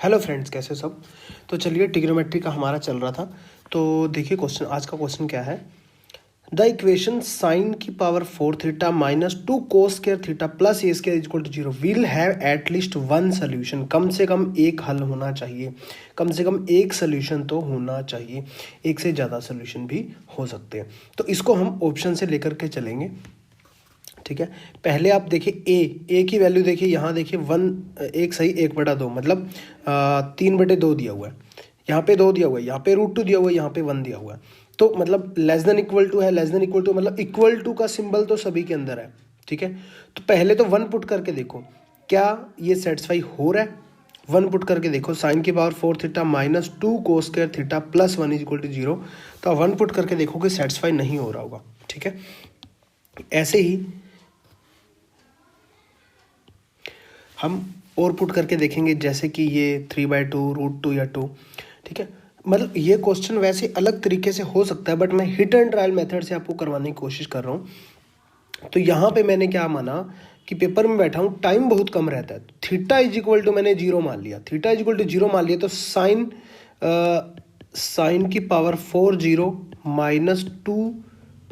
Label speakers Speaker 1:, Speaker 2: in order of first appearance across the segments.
Speaker 1: Hello friends, कैसे हो सब। तो चलिए ट्रिग्नोमेट्री का हमारा चल रहा था। तो देखिए क्वेश्चन, आज का क्वेश्चन क्या है। द इक्वेशन साइन की power 4 theta minus 2 cos square theta plus A square equal to 0 will have at least one solution. कम से कम एक हल होना चाहिए, कम से कम एक सोल्यूशन तो होना चाहिए, एक से ज़्यादा सोल्यूशन भी हो सकते हैं। तो इसको हम ऑप्शन से लेकर के चलेंगे, ठीक है। पहले आप देखिए ए की वैल्यू देखिए, यहाँ देखिए वन, एक सही 1/2 मतलब 3/2 दिया हुआ है, यहाँ पे 2 दिया हुआ है, यहाँ पे √2 दिया हुआ है, यहाँ पे 1 दिया हुआ है। तो मतलब लेस देन इक्वल टू है, लेस देन इक्वल टू मतलब इक्वल टू का सिंबल तो सभी के अंदर है, ठीक है। तो पहले तो 1 पुट करके देखो क्या ये सेटिस्फाई हो रहा है। 1 पुट करके देखो, साइन की power 4 theta minus 2 cos square theta plus 1 is equal to 0। तो 1 पुट करके देखो कि सेटिस्फाई नहीं हो रहा होगा, ठीक है। ऐसे ही हम और पुट करके देखेंगे, जैसे कि ये 3/2 √2 या 2, ठीक है। मतलब ये क्वेश्चन वैसे अलग तरीके से हो सकता है, बट मैं हिट एंड ट्रायल मेथड से आपको करवाने की कोशिश कर रहा हूँ। तो यहाँ पे मैंने क्या माना कि पेपर में बैठा हूँ, टाइम बहुत कम रहता है। थीटा इज इक्वल टू मैंने 0 मान लिया, थीटा इज इक्वल टू 0 मान लिया, तो साइन की power 4 0 minus 2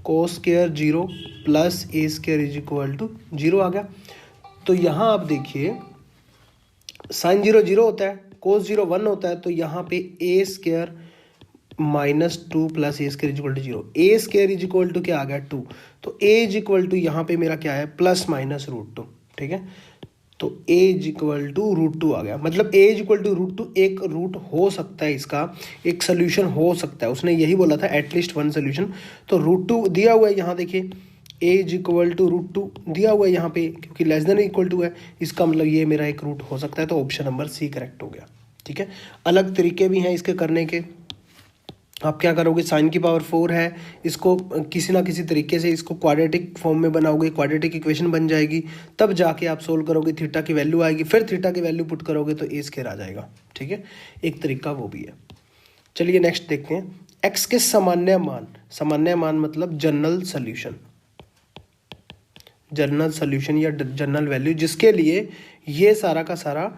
Speaker 1: cos square 0 plus A square is equal to 0 आ गया। तो यहाँ आप देखिए साइन 0 0 होता है, कोस 0 1 होता है, तो यहाँ पे A square minus 2 plus A square is equal to 0। A square is equal to क्या आ गया 2, तो ए इज इक्वल टू यहाँ पे मेरा क्या है प्लस माइनस √2, ठीक है। तो ए इज इक्वल टू √2 आ गया, मतलब ए इज इक्वल टू √2 एक रूट हो सकता है, इसका एक सोल्यूशन हो सकता है। उसने यही बोला था एटलीस्ट वन सोल्यूशन। तो √2 दिया हुआ है, यहाँ देखिए ए इज इक्वल टू √2 दिया हुआ है यहाँ पे, क्योंकि लेस देन इक्वल टू है, इसका मतलब ये मेरा एक रूट हो सकता है। तो ऑप्शन नंबर सी करेक्ट हो गया, ठीक है। अलग तरीके भी हैं इसके करने के। आप क्या करोगे, साइन की पावर 4 है, इसको किसी ना किसी तरीके से इसको क्वाड्रेटिक फॉर्म में बनाओगे, क्वाड्रेटिक इक्वेशन बन जाएगी, तब जाके आप सोल्व करोगे, थीटा की वैल्यू आएगी, फिर थीटा की वैल्यू पुट करोगे तो ए स्क्वायर आ जाएगा, ठीक है। एक तरीका वो भी है। चलिए नेक्स्ट देखते हैं, एक्स के सामान्य मान मतलब जनरल सोल्यूशन, जनरल सोल्यूशन या जनरल वैल्यू, जिसके लिए ये सारा का सारा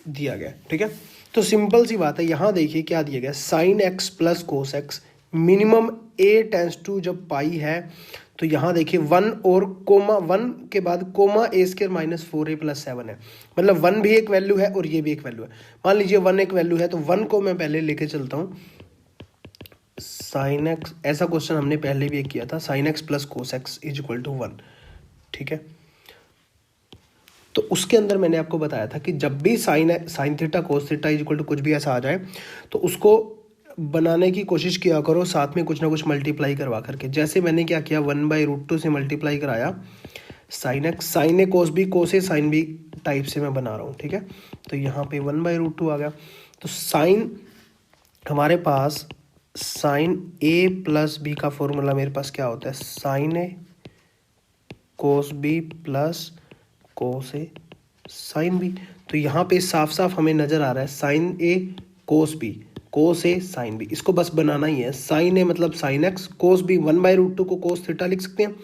Speaker 1: दिया गया, ठीक है। तो सिंपल सी बात है, यहाँ देखिए क्या दिया गया, sine x plus cos X minimum attains to जब पाई है, तो यहाँ देखिए 1 और कोमा 1 के बाद कोमा ए स्क्वायर माइनस 4a प्लस 7 है, मतलब 1 भी एक वैल्यू है और ये भी एक वैल्यू है। मान लीजिए 1 एक वैल्यू है, तो 1 को मैं पहले लेके चलता हूँ, साइन एक्स, ऐसा क्वेश्चन हमने पहले भी एक किया था, sine x plus cos X is equal to 1, ठीक है। तो उसके अंदर मैंने आपको बताया था कि जब भी sine theta cos theta is equal to कुछ भी ऐसा आ जाए, तो उसको बनाने की कोशिश किया करो साथ में कुछ ना कुछ मल्टीप्लाई करवा करके। जैसे मैंने क्या किया, 1/√2 से मल्टीप्लाई कराया sine x, sign A cos B, cos A sine B type से मैं बना रहा हूँ, ठीक है। तो यहाँ पे 1/√2 आ गया। तो साइन हमारे पास साइन ए प्लस बी का फॉर्मूला मेरे पास क्या होता है, sign A cos B plus cos A sine B. तो यहाँ पे साफ साफ हमें नजर आ रहा है sign A cos B, cos A sine B, इसको बस बनाना ही है। साइन ए मतलब साइन एक्स, कोस बी 1/√2 को कोस थीटा लिख सकते हैं,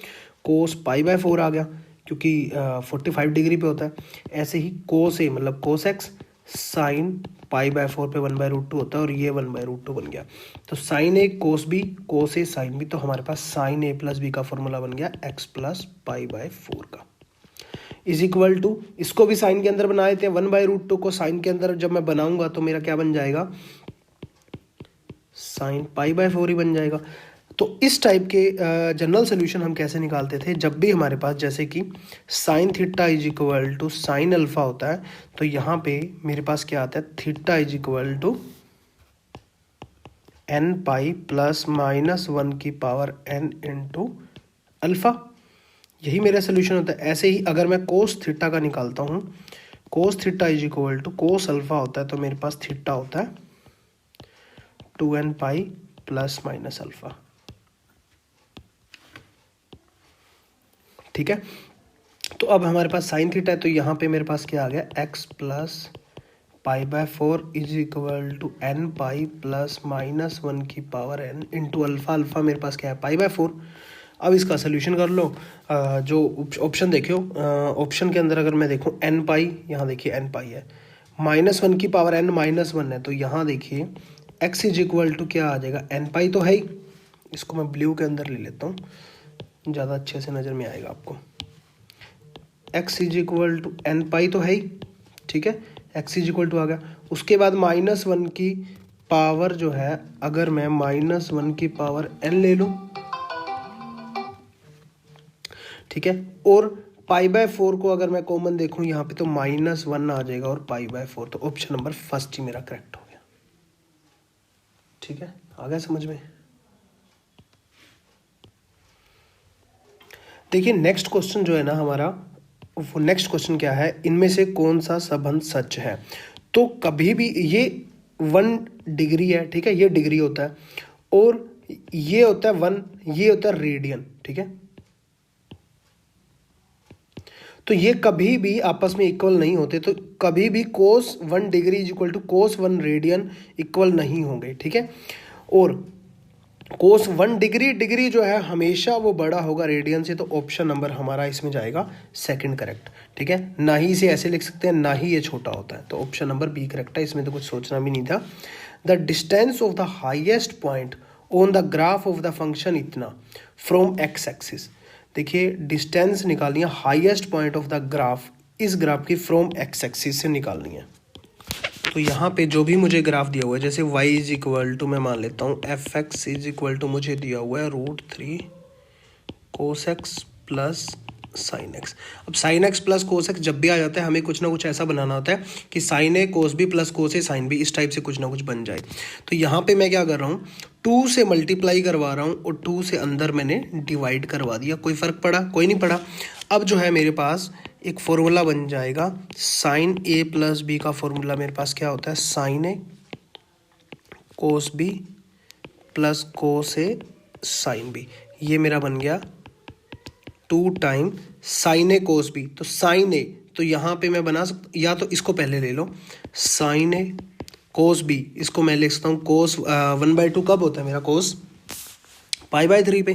Speaker 1: कोस π/4 आ गया क्योंकि 45 डिग्री पे होता है। ऐसे ही कोस ए मतलब कोस एक्स, साइन π/4 पे 1/√2 होता है, और ये 1/√2 बन गया। तो sign A cos B, cos A sine B, तो हमारे पास साइन ए प्लस बी का फॉर्मूला बन गया एक्स प्लस π/4 का इज इक्वल टू, इसको भी साइन के अंदर बना देते हैं, 1/√2 को साइन के अंदर जब मैं बनाऊंगा तो मेरा क्या बन जाएगा, साइन π/4 ही बन जाएगा। तो इस टाइप के जनरल सोल्यूशन हम कैसे निकालते थे, जब भी हमारे पास जैसे कि sine theta is equal to sine alpha होता है, तो यहाँ पे मेरे पास क्या आता है, theta is equal to n plus minus 1 की पावर n इंटू अल्फा, यही मेरा सोल्यूशन होता है। ऐसे ही अगर मैं कोस थीटा का निकालता हूँ, cos theta is equal to cos alpha होता है, तो मेरे पास थीटा होता है 2n प्लस माइनस अल्फा, ठीक है। तो अब हमारे पास साइन थीटा है, तो यहाँ पे मेरे पास क्या आ गया, x plus π/4 is equal to n plus minus 1 की power n into alpha, alpha मेरे पास क्या है π/4। अब इसका सोल्यूशन कर लो, जो ऑप्शन देखियो, ऑप्शन के अंदर अगर मैं देखूँ n पाई, यहाँ देखिए n पाई है, -1 की पावर n -1 है, तो यहाँ देखिए x इज इक्वल टू क्या आ जाएगा, n पाई तो है ही, इसको मैं ब्लू के अंदर ले लेता हूँ, ज़्यादा अच्छे से नज़र में आएगा आपको। x is equal to n pi तो है ही, ठीक है, x इज इक्वल टू आ गया। उसके बाद -1 की पावर जो है, अगर मैं -1 की पावर n ले लूँ, ठीक है, और π/4 को अगर मैं कॉमन देखूँ यहाँ पे तो -1 आ जाएगा और π/4, तो ऑप्शन नंबर फर्स्ट ही मेरा करेक्ट हो गया। ठीक है, आ गया समझ में। देखिए नेक्स्ट क्वेश्चन जो है ना हमारा, वो नेक्स्ट क्वेश्चन क्या है, इनमें से कौन सा संबंध सच है। तो कभी भी ये 1 डिग्री है, ठीक है, ये डिग्री होता है, और ये होता है 1, ये होता है रेडियन, ठीक है। तो ये कभी भी आपस में इक्वल नहीं होते, तो कभी भी cos 1 degree is equal to cos 1 radian equal नहीं होंगे, ठीक है। और cos 1 डिग्री जो है हमेशा वो बड़ा होगा रेडियन से, तो ऑप्शन नंबर हमारा इसमें जाएगा सेकंड करेक्ट, ठीक है। ना ही इसे ऐसे लिख सकते हैं, ना ही ये छोटा होता है, तो ऑप्शन नंबर बी करेक्ट है, इसमें तो कुछ सोचना भी नहीं था। The distance of the highest point on the graph of the function इतना फ्रॉम एक्स एक्सिस। देखिए डिस्टेंस निकालनी है highest point of the graph, इस ग्राफ की फ्रॉम एक्स एक्सिस से निकालनी है। तो यहाँ पे जो भी मुझे ग्राफ दिया हुआ है, जैसे y इज इक्वल टू मैं मान लेता हूँ fx इज इक्वल टू मुझे दिया हुआ है √3 cos x plus sine x. अब sine x plus cos x जब भी आ जाता है हमें कुछ ना कुछ ऐसा बनाना होता है कि sign A cos B plus cos A sine B, इस टाइप से कुछ ना कुछ बन जाए। तो यहाँ पे मैं क्या कर रहा हूँ, 2 से मल्टीप्लाई करवा रहा हूँ और 2 से अंदर मैंने डिवाइड करवा दिया। कोई फ़र्क पड़ा? कोई नहीं पड़ा। अब जो है मेरे पास एक फॉर्मूला बन जाएगा, साइन ए प्लस बी का फॉर्मूला मेरे पास क्या होता है, sign A cos B plus cos A sine B. ये मेरा बन गया 2 time sign A cos B. तो साइन ए तो यहाँ पे मैं बना सकता, या तो इसको पहले ले लो, साइन ए कोस बी, इसको मैं लिख सकता हूँ कोस 1/2 कब होता है मेरा, कोस π/3 पे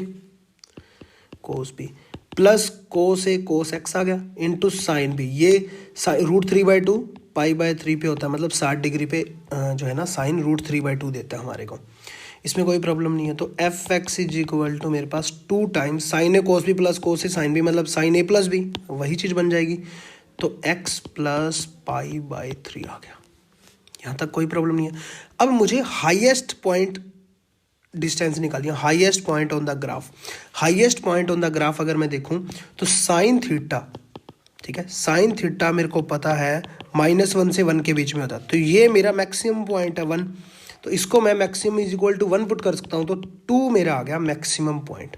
Speaker 1: कोस बी प्लस कोस ए कोस एक्स आ गया इंटू साइन बी, ये √3/2 π/3 पे होता है, मतलब 60 डिग्री पे जो है ना साइन √3/2 देता है हमारे को। इसमें कोई प्रॉब्लम नहीं है। तो F X is equal to मेरे पास 2 times sine A cos B plus cos A sine B, मतलब साइन ए प्लस बी, वही चीज़ बन जाएगी। तो एक्स प्लस π/3 आ गया। यहाँ तक कोई प्रॉब्लम नहीं है। अब मुझे हाईएस्ट पॉइंट डिस्टेंस निकालिए, highest point on the graph. Highest point on the graph अगर मैं देखूं तो साइन थीटा, ठीक है, साइन थीटा मेरे को पता है -1 से 1 के बीच में होता है, तो ये मेरा मैक्सिमम पॉइंट है 1, तो इसको मैं maximum is equal to 1 put कर सकता हूं, तो 2 मेरा आ गया मैक्सिमम पॉइंट,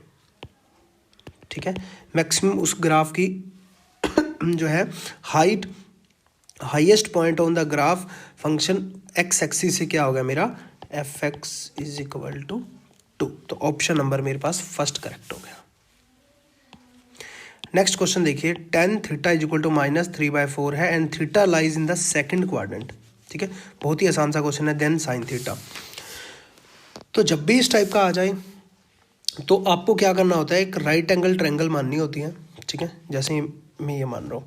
Speaker 1: ठीक है। मैक्सिमम उस ग्राफ की जो है height, highest point on the graph function X axis से क्या हो गया मेरा, F X is equal to 2। तो ऑप्शन नंबर मेरे पास फर्स्ट करेक्ट हो गया। नेक्स्ट क्वेश्चन देखिए, tan theta is equal to -3/4 है and theta lies in the second quadrant, ठीक है, बहुत ही आसान सा क्वेश्चन है। Then sine theta. तो जब भी इस टाइप का आ जाए तो आपको क्या करना होता है, एक राइट एंगल ट्रायंगल माननी होती है, ठीक है। जैसे मैं ये मान रहा हूँ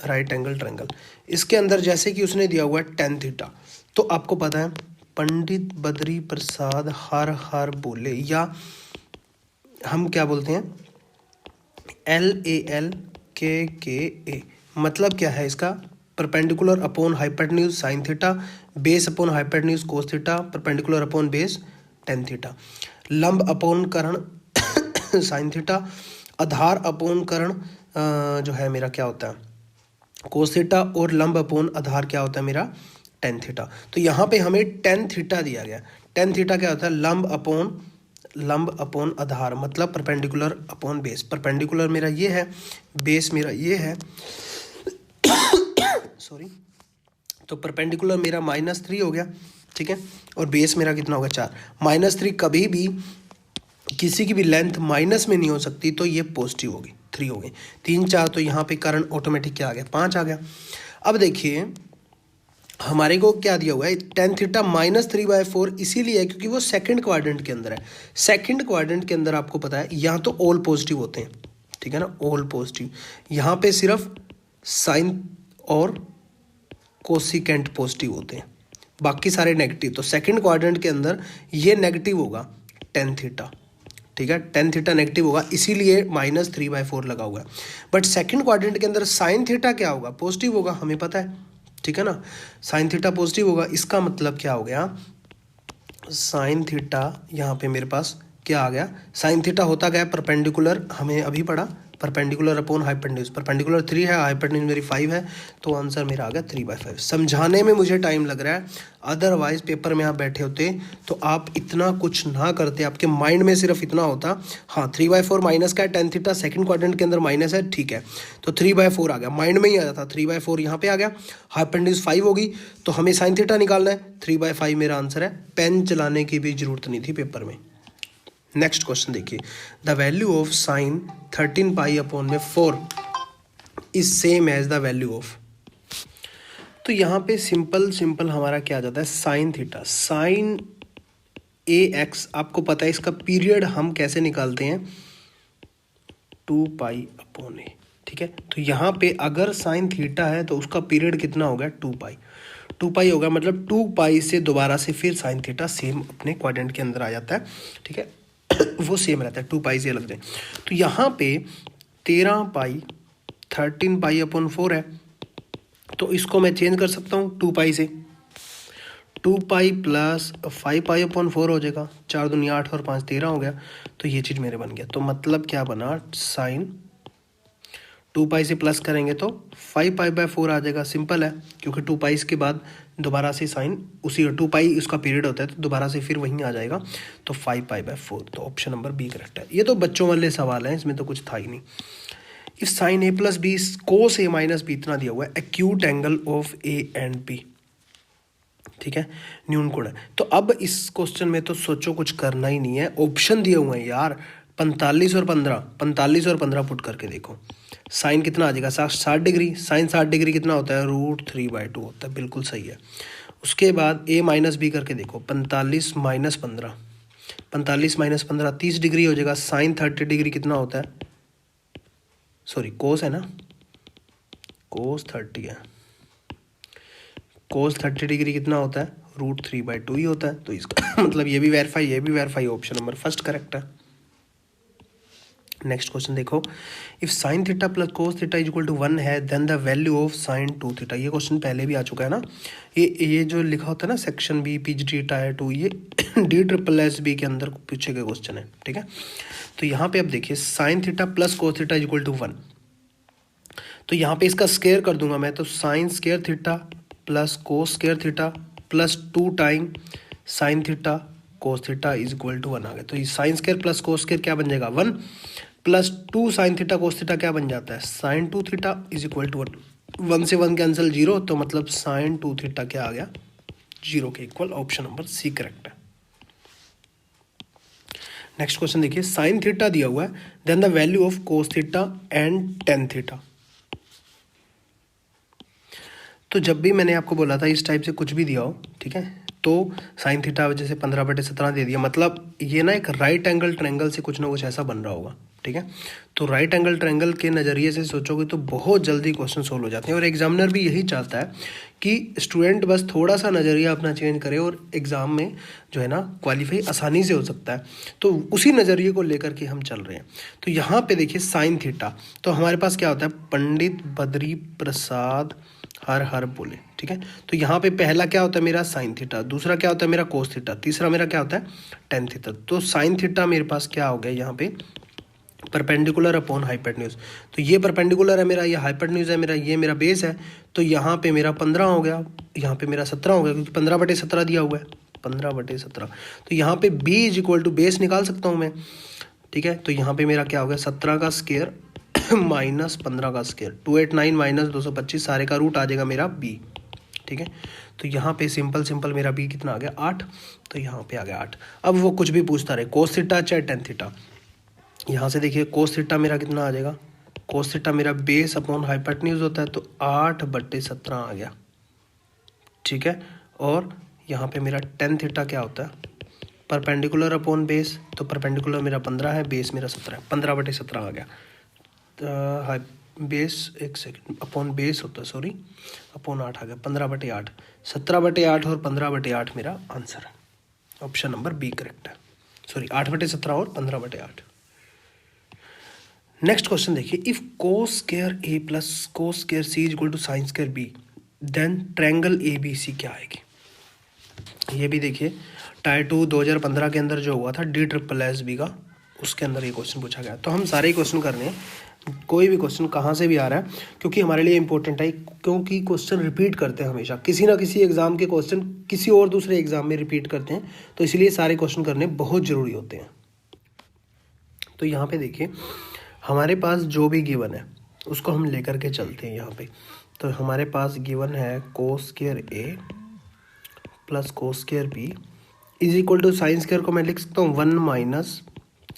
Speaker 1: राइट एंगल ट्रायंगल, इसके अंदर जैसे कि उसने दिया हुआ है tan थीटा, तो आपको पता है पंडित बद्री प्रसाद हर हर बोले, या हम क्या बोलते हैं LALKKA, मतलब क्या है इसका, perpendicular upon hypotenuse sine theta, base upon hypotenuse cos theta, perpendicular upon base tan theta, लंब अपॉन कर्ण साइन थीटा, आधार अपॉन कर्ण जो है मेरा क्या होता है कोस थीटा, और लंब अपॉन आधार क्या होता है मेरा tan थीटा। तो यहाँ पे हमें tan थीटा दिया गया। tan थीटा क्या होता है, लंब अपॉन आधार, मतलब परपेंडिकुलर अपॉन बेस। परपेंडिकुलर मेरा ये है, बेस मेरा ये है सॉरी, तो परपेंडिकुलर मेरा -3 हो गया, ठीक है, और बेस मेरा कितना होगा 4। -3 कभी भी किसी की भी लेंथ माइनस में नहीं हो सकती, तो ये पॉजिटिव होगी, 3 हो गई, 3 4, तो यहाँ पे कर्ण ऑटोमेटिक क्या आ गया, 5 आ गया। अब देखिए हमारे को क्या दिया हुआ है, tan थीटा -3/4 इसीलिए है क्योंकि वो सेकंड क्वाड्रेंट के अंदर है। सेकंड क्वाड्रेंट के अंदर आपको पता है यहाँ तो ऑल पॉजिटिव होते हैं, ठीक है ना, ऑल पॉजिटिव। यहाँ पे सिर्फ साइन और कोसिकेंट पॉजिटिव होते हैं, बाकी सारे नेगेटिव। तो सेकंड क्वाड्रेंट के अंदर ये नेगेटिव होगा टेन थीटा, ठीक है, टेन थीटा नेगेटिव होगा, इसीलिए -3/4 लगा हुआ है। बट सेकंड क्वाड्रेंट के अंदर साइन थीटा क्या होगा, पॉजिटिव होगा, हमें पता है, ठीक है ना, साइन थीटा पॉजिटिव होगा। इसका मतलब क्या हो गया, साइन थीटा यहाँ पे मेरे पास क्या आ गया, साइन थीटा होता गया परपेंडिकुलर, हमें अभी पढ़ा, परपेंडिकुलर अपॉन हाइपोटेन्यूज, परपेंडिकुलर 3 है, हाइपोटेन्यूज मेरी 5 है, तो आंसर मेरा आ गया 3/5। समझाने में मुझे टाइम लग रहा है, अदरवाइज पेपर में आप बैठे होते तो आप इतना कुछ ना करते, आपके माइंड में सिर्फ इतना होता, हाँ 3/4 माइनस का है, टेन थीटा सेकंड क्वाड्रेंट के अंदर माइनस है, ठीक है, तो 3/4 आ गया, माइंड में ही आ जाता, 3/4 यहाँ पे आ गया, हाइपोटेन्यूज 5 होगी, तो हमें साइन थीटा निकालना है, 3/5 मेरा आंसर है। पेन चलाने की भी जरूरत नहीं थी पेपर में। नेक्स्ट क्वेश्चन देखिए, the value of sine 13π/4 is same as the value of, तो यहाँ पे सिंपल हमारा क्या आ जाता है, साइन थीटा, साइन AX, आपको पता है इसका पीरियड हम कैसे निकालते हैं, 2π/a, ठीक है। तो यहाँ पे अगर साइन थीटा है तो उसका पीरियड कितना हो गया, 2π होगा, मतलब 2π से दोबारा से फिर साइन थीटा सेम अपने क्वाड्रेंट के अंदर आ जाता है, ठीक है, वो सेम रहता है, 2π से अलग जाए। तो यहाँ पे 13π 13π/4 है, तो इसको मैं चेंज कर सकता हूँ 2π से, 2π प्लस 5π/4 हो जाएगा, 4 दूनी 8 और 5 13 हो गया, तो ये चीज़ मेरे बन गया। तो मतलब क्या बना, साइन 2π से प्लस करेंगे तो 5π/4 आ जाएगा, सिंपल है, क्योंकि 2π के बाद दोबारा से साइन उसी 2π उसका पीरियड होता है, तो दोबारा से फिर वहीं आ जाएगा, तो 5π/4, तो ऑप्शन नंबर बी करेक्ट है। ये तो बच्चों वाले सवाल हैं, इसमें तो कुछ था ही नहीं। If sine A + B cos A - B इतना दिया हुआ है, acute angle of A and B, ठीक है, न्यून कोण है। तो अब इस क्वेश्चन में तो सोचो कुछ करना ही नहीं है, ऑप्शन दिए हुए हैं यार, 45 और 15 पुट करके देखो, साइन कितना आ जाएगा, 60 डिग्री, साइन 60 डिग्री कितना होता है, √3/2 होता है, बिल्कुल सही है। उसके बाद A - B करके देखो, 45 - 15, 45 - 15 30 डिग्री हो जाएगा, साइन 30 डिग्री कितना होता है, सॉरी कोस है ना, कोस 30 है, कोस 30 डिग्री कितना होता है, √3/2 ही होता है, तो इसका मतलब ये भी verify, option number first correct है। नेक्स्ट क्वेश्चन देखो, if sine theta plus cos theta equal to 1 है, then the value of sine 2 theta, ये क्वेश्चन पहले भी आ चुका है ना, ये जो लिखा होता है ना सेक्शन बी PGT टायर 2, ये DSSB के अंदर पूछे गए क्वेश्चन है, ठीक है। तो यहाँ पे अब देखिए, sine theta plus cos theta equal to 1, तो यहाँ पे इसका स्क्वायर कर दूंगा मैं, तो sine square theta plus cos square theta plus 2 time sine theta cos theta is equal to 1 आ गया। तो ये sine square plus cos square क्या बन जाएगा, 1 plus 2 sine theta cos theta क्या बन जाता है, sine 2 theta is equal to 1, 1 से 1 कैंसिल 0, तो मतलब साइन 2 थीटा क्या आ गया, 0 के equal, option number C correct है। नेक्स्ट क्वेश्चन देखिए, साइन थीटा दिया हुआ है, then the value of cos theta and tan theta. तो जब भी मैंने आपको बोला था इस टाइप से कुछ भी दिया हो, ठीक है, तो साइन थीटा वजह से 15/17 दे दिया, मतलब ये ना एक राइट एंगल ट्रायंगल से कुछ ना कुछ ऐसा बन रहा होगा, ठीक है। तो राइट एंगल ट्रायंगल के नज़रिए से सोचोगे तो बहुत जल्दी क्वेश्चन सोल्व हो जाते हैं, और एग्जामिनर भी यही चाहता है कि स्टूडेंट बस थोड़ा सा नज़रिया अपना चेंज करे और एग्ज़ाम में जो है ना क्वालिफाई आसानी से हो सकता है, तो उसी नज़रिए को लेकर के हम चल रहे हैं। तो यहाँ पे देखिए साइन थीटा, तो हमारे पास क्या होता है, पंडित बद्री प्रसाद हर हर बोले, ठीक है। तो यहाँ पे पहला क्या होता है मेरा साइन थीटा, दूसरा क्या होता है मेरा कोस थीटा, तीसरा मेरा क्या होता है टेन थीटा। तो साइन थीटा मेरे पास क्या हो गया यहाँ पे, परपेंडिकुलर अपॉन हाइपोटेन्यूज, तो ये परपेंडिकुलर है मेरा, ये हाइपोटेन्यूज है मेरा, ये मेरा बेस है, तो यहाँ पे मेरा 15 हो गया, यहाँ पे मेरा 17 हो गया, क्योंकि 15/17 दिया हुआ है, 15/17। तो यहाँ पे b is equal to base निकाल सकता हूँ मैं, ठीक है। तो यहाँ पे मेरा क्या हो गया, 17 का स्क्वायर माइनस 15 का स्क्वायर, 289 माइनस 225, सारे का रूट आ जाएगा मेरा b, ठीक है। तो यहाँ पे सिंपल मेरा b कितना आ गया, 8, तो यहाँ पे आ गया 8। अब वो कुछ भी पूछता रहे, कोस थीटा चाहे टेन थीटा, यहाँ से देखिए कोस थीटा मेरा कितना आ जाएगा, कोस थीटा मेरा बेस अपॉन हाइपोटेन्यूज होता है, तो 8/17 आ गया, ठीक है। और यहाँ पे मेरा टेन थीटा क्या होता है, परपेंडिकुलर अपॉन बेस, तो परपेंडिकुलर मेरा 15 है, बेस मेरा 17 है, 15/17 आ गया। बेस, एक सेकेंड, अपॉन बेस होता है, सॉरी, अपॉन 8 आ गया, 15/8, 17/8 और 15/8 मेरा आंसर है। ऑप्शन नंबर बी करेक्ट है, सॉरी 8/17 और 15/8। नेक्स्ट क्वेश्चन देखिए, if cos square A plus cos square C is equal to sine square B, then triangle A B C क्या आएगी। ये भी देखिए टायर 2 2015 के अंदर जो हुआ था DSSB का, उसके अंदर ये क्वेश्चन पूछा गया। तो हम सारे ही क्वेश्चन कर रहे हैं, कोई भी क्वेश्चन कहाँ से भी आ रहा है, क्योंकि हमारे लिए इंपॉर्टेंट है, क्योंकि क्वेश्चन रिपीट करते हैं हमेशा, किसी ना किसी एग्जाम के क्वेश्चन किसी और दूसरे एग्जाम में रिपीट करते हैं, तो इसलिए सारे क्वेश्चन करने बहुत ज़रूरी होते हैं। तो यहाँ पे देखिए हमारे पास जो भी गिवन है उसको हम लेकर के चलते हैं यहाँ पे। तो हमारे पास गिवन है cos square A plus cos square B is equal to sine square को मैं लिख सकता हूँ 1 माइनस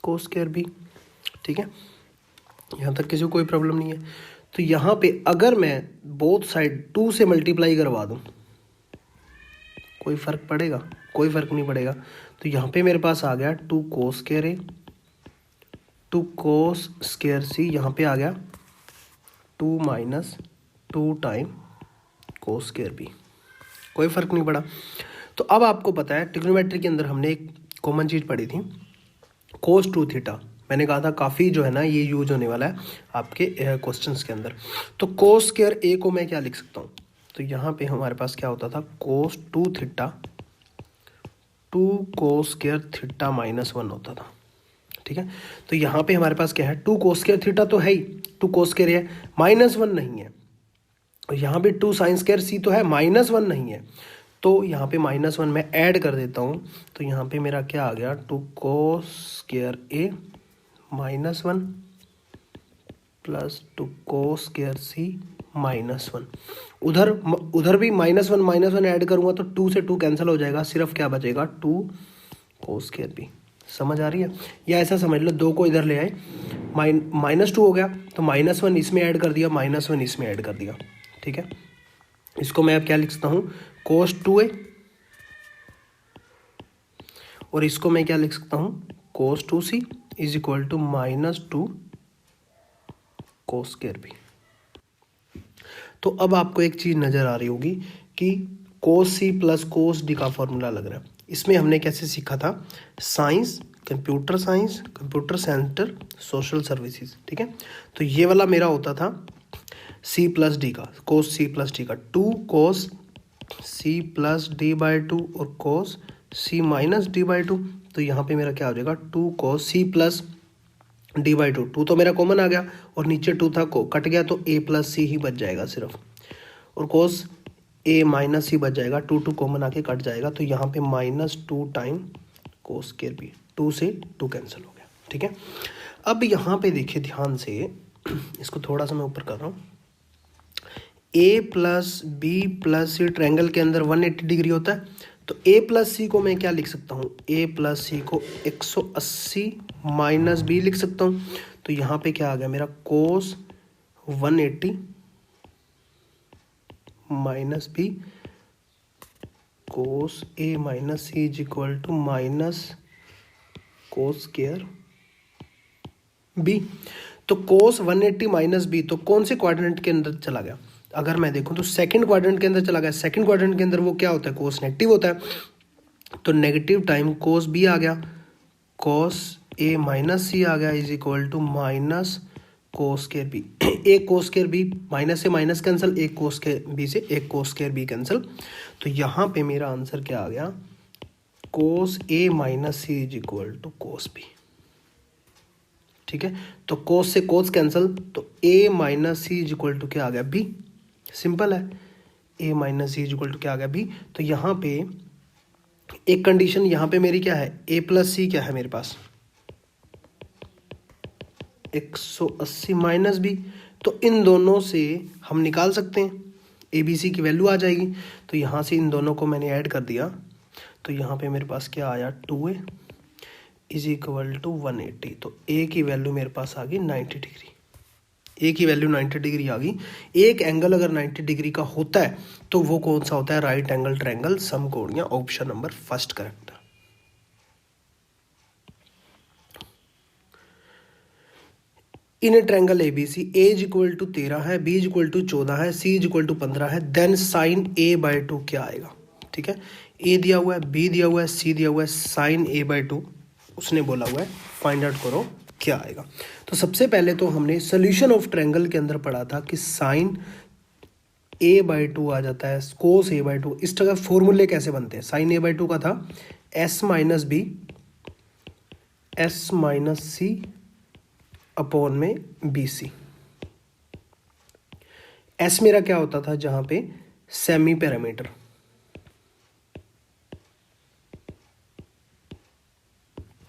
Speaker 1: कोस स्क्वायर बी। ठीक है, यहाँ तक किसी को कोई प्रॉब्लम नहीं है। तो यहाँ पे अगर मैं बोथ साइड 2 से मल्टीप्लाई करवा दूँ, कोई फ़र्क पड़ेगा? कोई फ़र्क नहीं पड़ेगा। तो यहाँ पे मेरे पास आ गया 2 कोस स्क्वायर ए 2 कोस स्क्वायर सी, यहाँ पे आ गया 2 minus 2 time cos square B, कोई फ़र्क नहीं पड़ा। तो अब आपको पता है ट्रिग्नोमेट्री के अंदर हमने एक कॉमन चीज़ पढ़ी थी, कोस 2 थीटा। मैंने कहा था काफ़ी जो है ना ये यूज होने वाला है आपके क्वेश्चंस के अंदर। तो कोस स्क्वायर ए को मैं क्या लिख सकता हूँ, तो यहाँ पे हमारे पास क्या होता था, कोस 2 थीटा 2 कोस स्क्वायर थीटा -1 होता था। ठीक है, तो यहाँ पे हमारे पास क्या है, 2 कोस स्क्वायर थीटा तो है ही, 2 कोस स्क्वायर है, -1 नहीं है। और यहाँ पे 2 साइन स्क्वायर सी तो है, -1 नहीं है। तो यहाँ पे -1 मैं ऐड कर देता हूँ, तो यहाँ पे मेरा क्या आ गया, 2 कोस स्क्वायर ए -1 प्लस 2 कोस स्क्वायर सी -1। उधर भी -1 ऐड करूँगा तो 2 से 2 कैंसिल हो जाएगा, सिर्फ क्या बचेगा 2 कोस स्क्वायर बी। समझ आ रही है? या ऐसा समझ लो 2 को इधर ले आए, -2 हो गया तो -1 इसमें ऐड कर दिया, -1 इसमें ऐड कर दिया। ठीक है, इसको मैं अब क्या लिख सकता हूँ, कोस 2a, और इसको मैं क्या लिख सकता हूँ, cos 2c is equal to -2 cos square B. तो अब आपको एक चीज़ नज़र आ रही होगी कि कोस सी प्लस कोस डी का फॉर्मूला लग रहा है। इसमें हमने कैसे सीखा था, science, computer centre, social services. ठीक है, तो ये वाला मेरा होता था सी प्लस डी का, कोस सी प्लस डी का, 2 कोस सी प्लस डी बाई 2 और कोस सी माइनस डी बाई 2। तो यहाँ पे मेरा क्या हो जाएगा, 2 कोस सी प्लस डी बाई 2, 2 तो मेरा कॉमन आ गया और नीचे 2 था को कट गया, तो ए प्लस सी ही बच जाएगा सिर्फ, और कोस ए माइनस सी बच जाएगा, 2 कॉमन आके कट जाएगा। तो यहाँ पे -2 टाइम कोस स्क्वायर बी, 2 से 2 कैंसिल हो गया। ठीक है, अब यहाँ पे देखिए ध्यान से, इसको थोड़ा सा मैं ऊपर कर रहा हूँ, A plus B plus C triangle के अंदर 180 डिग्री होता है। तो ए प्लस सी को मैं क्या लिख सकता हूँ, ए प्लस सी को 180 माइनस बी लिख सकता हूँ। तो यहाँ पे क्या आ गया मेरा, cos 180 minus B cos A minus C is equal to minus cos square B. तो कोस 180 माइनस बी तो कौन से क्वाड्रेंट के अंदर चला गया, अगर मैं देखूं तो सेकंड क्वाड्रेंट के अंदर चला गया। सेकंड क्वाड्रेंट के अंदर वो क्या होता है, कोस नेगेटिव होता है, तो नेगेटिव टाइम कोस बी आ गया, कोस ए माइनस सी आ गया is equal to minus cos square B. एक कोस स्क्वायर बी, माइनस से माइनस कैंसिल, एक कोस स्क्वायर बी से एक कोस स्क्वायर बी कैंसिल। तो यहाँ पे मेरा आंसर क्या आ गया, cos A minus C is equal to cos B. ठीक है, तो कोस से कोस कैंसिल, तो A minus C is equal to क्या आ गया, बी। सिंपल है, A minus C is equal to क्या आ गया, बी। तो यहाँ पे एक कंडीशन यहाँ पे मेरी क्या है, ए प्लस सी क्या है मेरे पास 180 माइनस बी। तो इन दोनों से हम निकाल सकते हैं, ए बी सी की वैल्यू आ जाएगी। तो यहाँ से इन दोनों को मैंने ऐड कर दिया, तो यहाँ पे मेरे पास क्या आया, 2a इज इक्वल टू 180। तो ए की वैल्यू मेरे पास आ गई 90 डिग्री, ए की वैल्यू 90 डिग्री आ गई। एक एंगल अगर 90 डिग्री का होता है तो वो कौन सा होता है, राइट एंगल ट्रायंगल समकोण, या ऑप्शन नंबर फर्स्ट करेक्ट है। In triangle A B C A is equal to 13 है, बी इज इक्वल टू 14 है, सी इज इक्वल टू 15 है, देन साइन ए बाई 2 क्या आएगा। ठीक है, ए दिया हुआ है, बी दिया हुआ है, सी दिया हुआ है, साइन ए बाई 2 उसने बोला हुआ है फाइंड आउट करो क्या आएगा। तो सबसे पहले तो हमने सोल्यूशन ऑफ ट्रायंगल के अंदर पढ़ा था कि साइन ए बाई 2 आ जाता है, कोस ए बाई 2। इस तरह फॉर्मूले कैसे बनते हैं, साइन ए बाई 2 का था S minus B S minus C upon में बी सी। एस मेरा क्या होता था जहां पे सेमी पैरामीटर,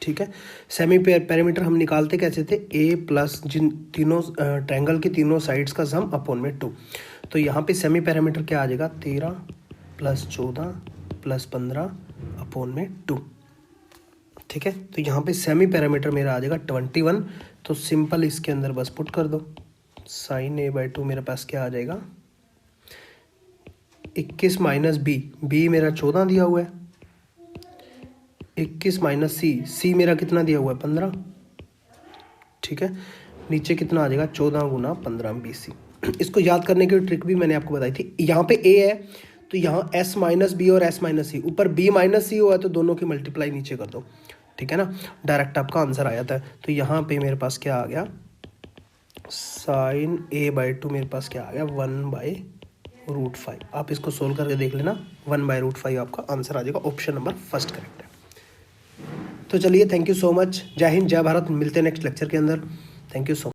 Speaker 1: ठीक है। सेमी पैरामीटर हम निकालते कैसे थे, ए प्लस जिन तीनों ट्रायंगल की तीनों साइड्स का सम अपॉन में 2। तो यहाँ पे सेमी पैरामीटर क्या आ जाएगा, 13 प्लस 14 प्लस 15 अपॉन में 2। ठीक है, तो यहाँ पे सेमी पैरामीटर मेरा आ जाएगा 21। तो सिंपल इसके अंदर बस पुट कर दो, साइन ए बाई 2 मेरे पास क्या आ जाएगा 21 माइनस बी, बी मेरा 14 दिया हुआ है, 21 माइनस सी, सी मेरा कितना दिया हुआ है 15। ठीक है, नीचे कितना आ जाएगा 14 गुना 15 बी सी। इसको याद करने की ट्रिक भी मैंने आपको बताई थी। यहाँ पे ए है तो यहाँ एस माइनस बी और एस माइनस सी, ऊपर बी माइनस सी हुआ तो दोनों की मल्टीप्लाई नीचे कर दो। ठीक है ना, डायरेक्ट आपका आंसर आ जाता है। तो यहाँ पे मेरे पास क्या आ गया, साइन ए बाई 2 मेरे पास क्या आ गया 1/√5। आप इसको सोल्व करके देख लेना, 1/√5 आपका आंसर आ जाएगा। ऑप्शन नंबर फर्स्ट करेक्ट है। तो चलिए, थैंक यू सो मच, जय हिंद जय भारत। मिलते हैं नेक्स्ट लेक्चर के अंदर। Thank you so much.